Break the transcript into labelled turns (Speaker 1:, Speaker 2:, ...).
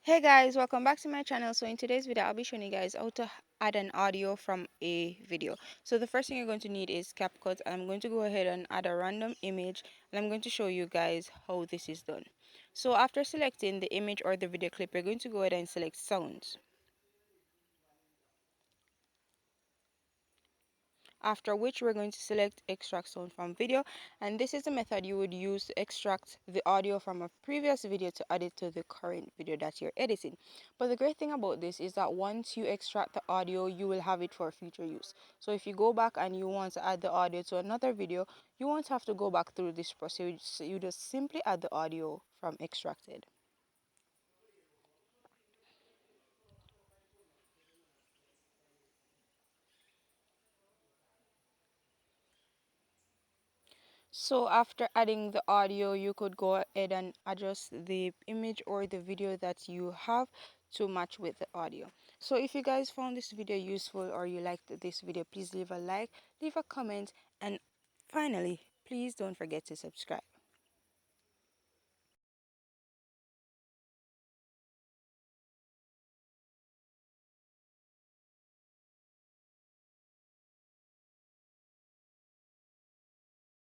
Speaker 1: Hey guys, welcome back to my channel. So in today's video I'll be showing you guys how to add an audio from a video. So the first thing you're going to need is Capcut. I'm going to go ahead and add a random image, and I'm going to show you guys how this is done. So after selecting the image or the video clip, you're going to go ahead and select sounds. After which we're going to select extract sound from video, and this is the method you would use to extract the audio from a previous video to add it to the current video that you're editing. But the great thing about this is that once you extract the audio, you will have it for future use. So if you go back and you want to add the audio to another video, you won't have to go back through this process. So you just simply add the audio from extracted. So after adding the audio, you could go ahead and adjust the image or the video that you have to match with the audio. So if you guys found this video useful or you liked this video, please leave a like, leave a comment, and finally, please don't forget to subscribe.